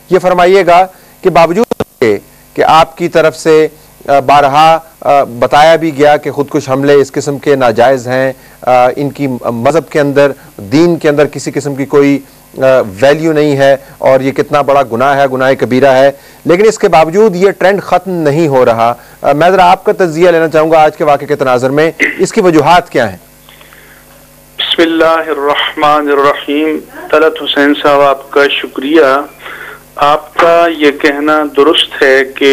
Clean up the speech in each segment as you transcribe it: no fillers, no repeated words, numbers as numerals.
ये फरमाइएगा कि बावजूद कि आपकी तरफ से बारहा बताया भी गया कि खुदकुश हमले इस किस्म के नाजायज़ हैं, इनकी मज़हब के अंदर, दीन के अंदर किसी किस्म की कोई वैल्यू नहीं है और ये कितना बड़ा गुनाह है, गुनाह कबीरा है, लेकिन इसके बावजूद ये ट्रेंड ख़त्म नहीं हो रहा। मैं ज़रा आपका तज्ज़िया लेना चाहूँगा आज के वाक़े के तनाज़ुर में, इसकी वजूहात क्या हैं? बिस्मिल्लाहिर्रहमानिर्रहीम। तलत हुसैन साहब, आपका शुक्रिया। आपका ये कहना दुरुस्त है कि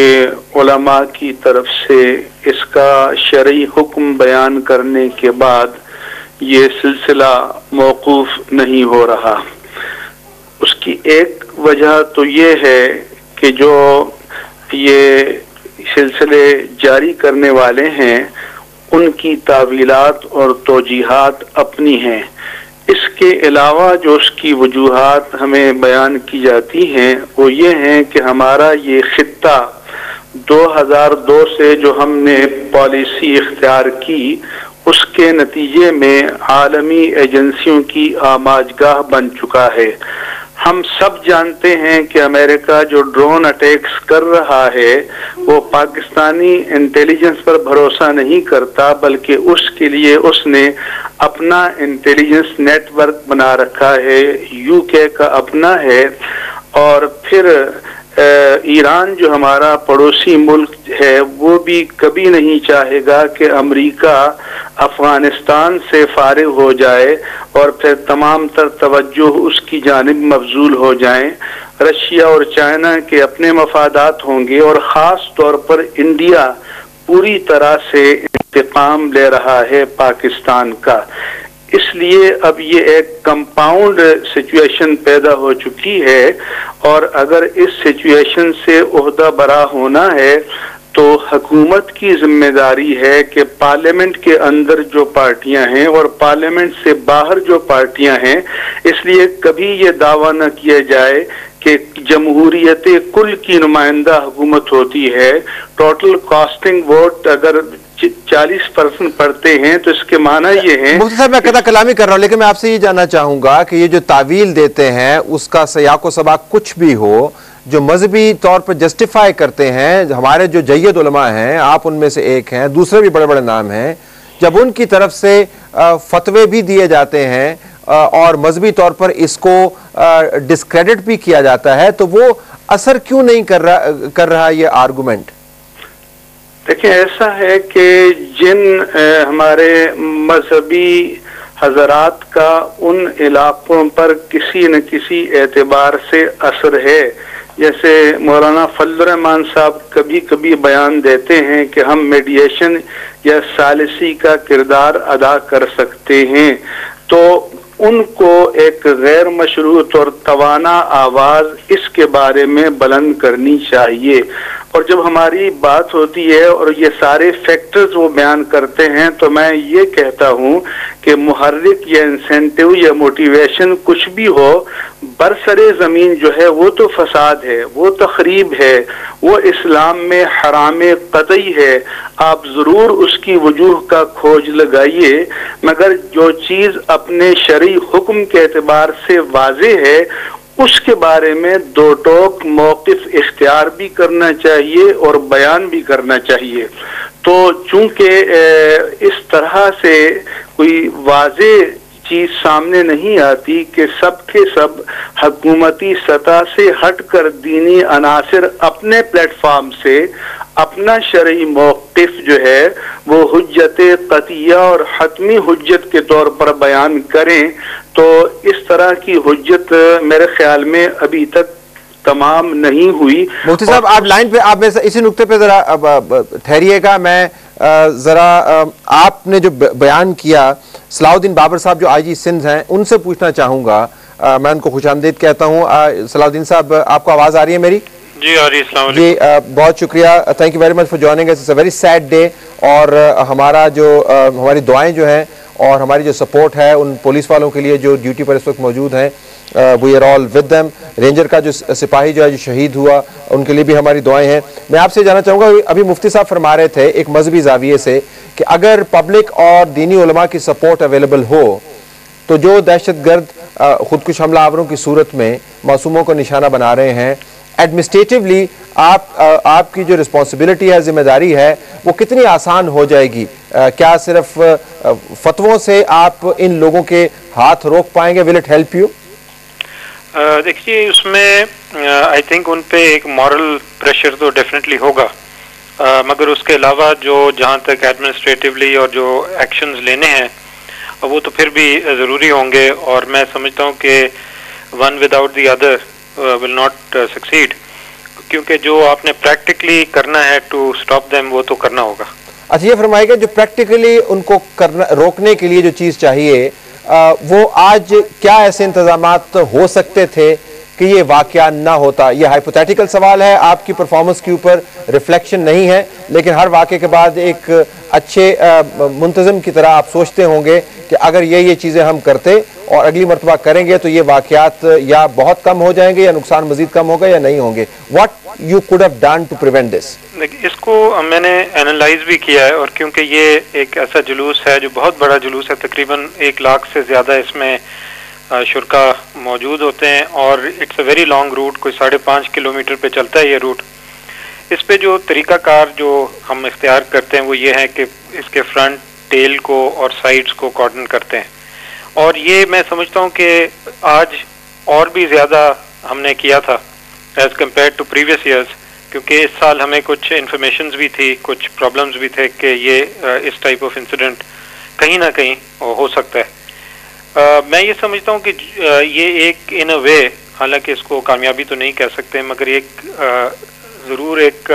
उलमा की तरफ से इसका शरई हुक्म बयान करने के बाद ये सिलसिला मौकूफ नहीं हो रहा। उसकी एक वजह तो ये है कि जो ये सिलसिले जारी करने वाले हैं उनकी तावीलात और तौजीहात अपनी हैं। इसके अलावा जो उसकी वजूहात हमें बयान की जाती हैं वो ये हैं कि हमारा ये खित्ता 2002 से जो हमने पॉलिसी इख्तियार की उसके नतीजे में आलमी एजेंसियों की आमाजगाह बन चुका है। हम सब जानते हैं कि अमेरिका जो ड्रोन अटैक्स कर रहा है वो पाकिस्तानी इंटेलिजेंस पर भरोसा नहीं करता, बल्कि उसके लिए उसने अपना इंटेलिजेंस नेटवर्क बना रखा है, यूके का अपना है। और फिर ईरान जो हमारा पड़ोसी मुल्क है वो भी कभी नहीं चाहेगा कि अमेरिका अफगानिस्तान से फारिग हो जाए और फिर तमाम तर तवज्जो उसकी जानिब मबजूल हो जाए। रशिया और चाइना के अपने मफादात होंगे और ख़ास तौर पर इंडिया पूरी तरह से इंतकाम ले रहा है पाकिस्तान का। इसलिए अब ये एक कंपाउंड सिचुएशन पैदा हो चुकी है और अगर इस सिचुएशन से ओहदा बरा होना है तो हुकूमत की जिम्मेदारी है कि पार्लियामेंट के अंदर जो पार्टियां हैं और पार्लियामेंट से बाहर जो पार्टियां हैं, इसलिए कभी ये दावा न किया जाए कि जमहूरियत कुल की नुमाइंदा हुकूमत होती है। टोटल कास्टिंग वोट अगर 40% पढ़ते हैं तो इसके माना ये है। मुफ्ती साहब, मैं कदा कलामी कर रहा हूँ, लेकिन मैं आपसे ये जानना चाहूंगा कि ये जो तावील देते हैं उसका सयाको सबाक कुछ भी हो, जो मजहबी तौर पर जस्टिफाई करते हैं, हमारे जो जय्यद उलमा हैं, आप उनमें से एक हैं, दूसरे भी बड़े बड़े नाम हैं, जब उनकी तरफ से फतवे भी दिए जाते हैं और मजहबी तौर पर इसको डिस्क्रेडिट भी किया जाता है, तो वो असर क्यों नहीं कर रहा ये आर्गुमेंट? देखिए, ऐसा है कि जिन हमारे मजहबी हजरात का उन इलाकों पर किसी न किसी एतबार से असर है, जैसे मौलाना फजल रहमान साहब कभी कभी बयान देते हैं कि हम मीडिएशन या सालिसी का किरदार अदा कर सकते हैं, तो उनको एक गैर मशरूत और तवाना आवाज इसके बारे में बुलंद करनी चाहिए। और जब हमारी बात होती है और ये सारे फैक्टर्स वो बयान करते हैं तो मैं ये कहता हूँ कि मुहर्रिक या इंसेंटिव या मोटिवेशन कुछ भी हो, बरसरे ज़मीन जो है वो तो फसाद है, वो तखरीब है, वो इस्लाम में हराम कतई है। आप ज़रूर उसकी वजूह का खोज लगाइए, मगर जो चीज़ अपने शरई हुक्म के एतबार से वाज़े है उसके बारे में दो टोक मौक़िफ़ इख्तियार भी करना चाहिए और बयान भी करना चाहिए। तो चूंकि इस तरह से कोई वाज़े चीज सामने नहीं आती कि सब के सब हुकूमती सतह से हटकर दीनी अनासिर अपने प्लेटफॉर्म से अपना शरई मौक़िफ़ जो है वो हुज्जत क़तिया और हतमी हुज्जत के तौर पर बयान करें, तो इस तरह की हुज्जत मेरे ख्याल में अभी तक तमाम नहीं हुई। मुफ्ती साहब, आप लाइन पे, आप इसी नुक्ते पे जरा ठहरिएगा। मैं जरा आपने जो बयान किया, सलाउद्दीन बाबर साहब जो आईजी सिंध हैं उनसे पूछना चाहूंगा। मैं उनको खुशामदीद कहता हूँ। सलाउद्दीन साहब, आपको आवाज आ रही है मेरी? जी आ रही है। जी, बहुत शुक्रिया, thank you very much for joining us. It's a very sad day और हमारा जो हमारी दुआएं जो हैं और हमारी जो सपोर्ट है उन पुलिस वालों के लिए जो ड्यूटी पर इस वक्त मौजूद हैं, we are all with them. Ranger का जो सिपाही जो है जो शहीद हुआ, उनके लिए भी हमारी दुआएं हैं। मैं आपसे जानना चाहूँगा, अभी मुफ्ती साहब फरमा रहे थे एक मजहबी जाविये से कि अगर पब्लिक और दीनी उलमा की सपोर्ट अवेलेबल हो तो जो दहशतगर्द खुदकुश हमलावरों की सूरत में मासूमों को निशाना बना रहे हैं, एडमिनिस्ट्रेटिवली आपकी जो रिस्पॉन्सिबिलिटी है, जिम्मेदारी है, वो कितनी आसान हो जाएगी? क्या सिर्फ फतवों से आप इन लोगों के हाथ रोक पाएंगे? Will it help you? देखिए, उसमें आई थिंक उन पे एक मॉरल प्रेशर तो डेफिनेटली होगा, मगर उसके अलावा जो जहाँ तक एडमिनिस्ट्रेटिवली और जो एक्शंस लेने हैं वो तो फिर भी ज़रूरी होंगे, और मैं समझता हूँ कि one without the other will not succeed, क्योंकि जो आपने प्रैक्टिकली करना है टू स्टॉप देम वो तो करना होगा। अच्छा, ये फरमाइएगा, जो प्रैक्टिकली उनको करना, रोकने के लिए जो चीज़ चाहिए, वो आज क्या ऐसे इंतजामात हो सकते थे कि ये वाकया ना होता? ये हाइपोथेटिकल सवाल है, आपकी परफॉर्मेंस के ऊपर रिफ्लेक्शन नहीं है, लेकिन हर वाकये के बाद एक अच्छे मुंतज़िम की तरह आप सोचते होंगे कि अगर ये चीज़ें हम करते और अगली मरतबा करेंगे तो ये वाकयात या बहुत कम हो जाएंगे या नुकसान मजीद कम होगा या नहीं होंगे। What you could have done to prevent this? इसको मैंने एनालाइज भी किया है, और क्योंकि ये एक ऐसा जुलूस है जो बहुत बड़ा जुलूस है, तकरीबन 1 लाख से ज़्यादा इसमें शुरका मौजूद होते हैं, और it's a very long route, कोई 5.5 किलोमीटर पे चलता है ये रूट। इस पे जो तरीकाकार जो हम इख्तियार करते हैं वो ये है कि इसके फ्रंट, टेल को और साइड्स को कॉर्डन करते हैं, और ये मैं समझता हूँ कि आज और भी ज़्यादा हमने किया था as compared to previous years, क्योंकि इस साल हमें कुछ इन्फॉर्मेशंस भी थी, कुछ प्रॉब्लम्स भी थे कि ये इस टाइप ऑफ इंसिडेंट कहीं ना कहीं हो सकता है। मैं ये समझता हूँ कि ये एक इन अ वे, हालांकि इसको कामयाबी तो नहीं कह सकते, मगर एक ज़रूर एक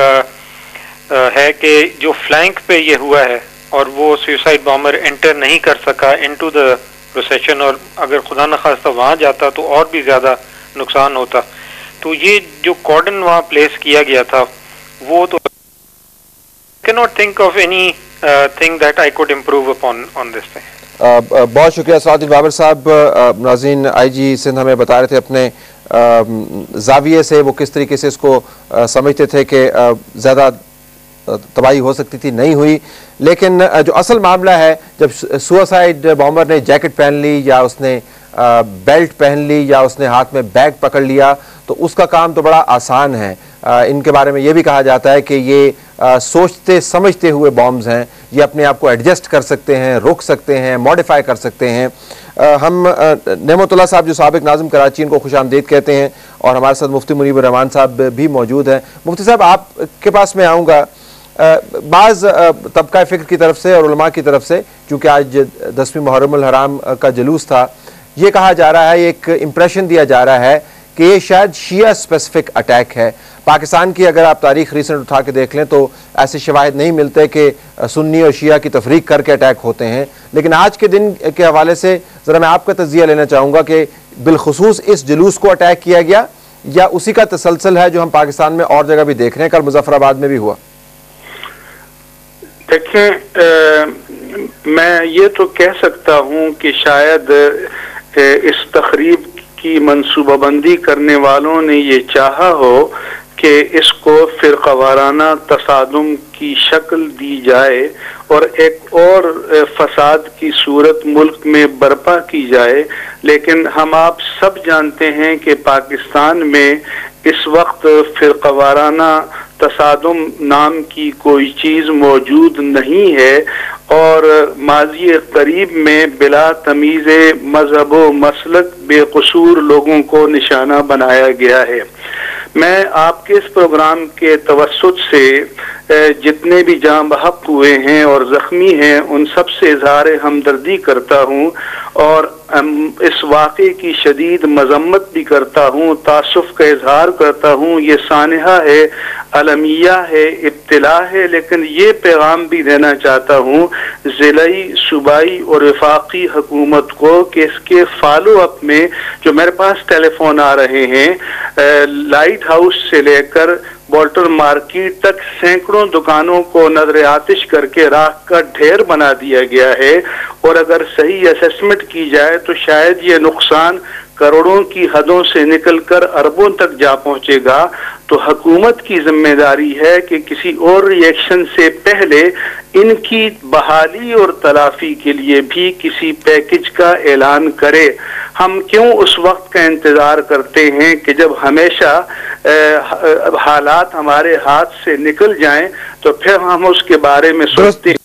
है कि जो फ्लैंक पे ये हुआ है और वो सुसाइड बॉम्बर एंटर नहीं कर सका इनटू द प्रोसेशन, और अगर खुदा न खास्ता वहाँ जाता तो और भी ज़्यादा नुकसान होता। तो ये जो कॉर्डन वहाँ प्लेस किया गया था वो तो can not think of any thing that I could improve upon on this thing. बहुत शुक्रिया सादिक बाबर साहब। नाज़रीन, आईजी सिंध हमें बता रहे थे अपने जाविये से वो किस तरीके से इसको समझते थे कि ज़्यादा तबाही हो सकती थी, नहीं हुई, लेकिन जो असल मामला है, जब सुसाइड बॉम्बर ने जैकेट पहन ली या उसने बेल्ट पहन ली या उसने हाथ में बैग पकड़ लिया तो उसका काम तो बड़ा आसान है। इनके बारे में ये भी कहा जाता है कि ये सोचते समझते हुए बॉम्ब्स हैं, ये अपने आप को एडजस्ट कर सकते हैं, रोक सकते हैं, मॉडिफाई कर सकते हैं। हम नेमतुल्लाह साहब जो साबिक नाज़िम कराची, इनको खुशामदीद कहते हैं, और हमारे साथ मुफ्ती मुनीबुर रहमान साहब भी मौजूद हैं। मुफ्ती साहब, आपके पास मैं आऊँगा। बाज़ तबका फ़िक्र की तरफ से और उलमा की तरफ से, चूँकि आज 10वीं मुहर्रमुल हराम का जुलूस था, ये कहा जा रहा है, एक इम्प्रेशन दिया जा रहा है कि ये शायद शिया स्पेसिफिक अटैक है। पाकिस्तान की अगर आप तारीख रिसेंट उठा के देख लें तो ऐसे शवाहिद नहीं मिलते कि सुन्नी और शिया की तफरीक करके अटैक होते हैं, लेकिन आज के दिन के हवाले से ज़रा मैं आपका तज़किया लेना चाहूँगा कि बिलखुसूस इस जुलूस को अटैक किया गया या उसी का तसलसल है जो हम पाकिस्तान में और जगह भी देख रहे हैं, कल मुजफ्फराबाद में भी हुआ। देखें, मैं ये तो कह सकता हूँ कि शायद इस तकरीब की मंसूबाबंदी करने वालों ने ये चाहा हो कि इसको फिरकावाराना तसादुम की शक्ल दी जाए और एक और फसाद की सूरत मुल्क में बर्पा की जाए, लेकिन हम आप सब जानते हैं कि पाकिस्तान में इस वक्त फिरकावाराना तसादुम नाम की कोई चीज़ मौजूद नहीं है, और माजी करीब में बिला तमीज़ मजहब व मसलक बेकसूर लोगों को निशाना बनाया गया है। मैं आपके इस प्रोग्राम के तवस्सुत से जितने भी जाँ बहक हुए हैं और ज़ख्मी हैं उन सब से इज़हार हमदर्दी करता हूँ, और इस वाक़े की शदीद मजम्मत भी करता हूँ, तासुफ़ का इजहार करता हूँ। ये सानहा है, अलमिया है, इब्तिला है, लेकिन ये पैगाम भी देना चाहता हूँ ज़िलाई, सूबाई और वफाकी हुकूमत को कि इसके फॉलो अप में जो मेरे पास टेलीफोन आ रहे हैं, लाइट हाउस से लेकर बोल्टर मार्केट तक सैकड़ों दुकानों को नजर आतिश करके राख का ढेर बना दिया गया है, और अगर सही असेसमेंट की जाए तो शायद ये नुकसान करोड़ों की हदों से निकलकर अरबों तक जा पहुंचेगा। तो हुकूमत की जिम्मेदारी है कि किसी और रिएक्शन से पहले इनकी बहाली और तलाफी के लिए भी किसी पैकेज का ऐलान करे। हम क्यों उस वक्त का इंतजार करते हैं कि जब हमेशा हालात हमारे हाथ से निकल जाएं तो फिर हम उसके बारे में सोचते हैं।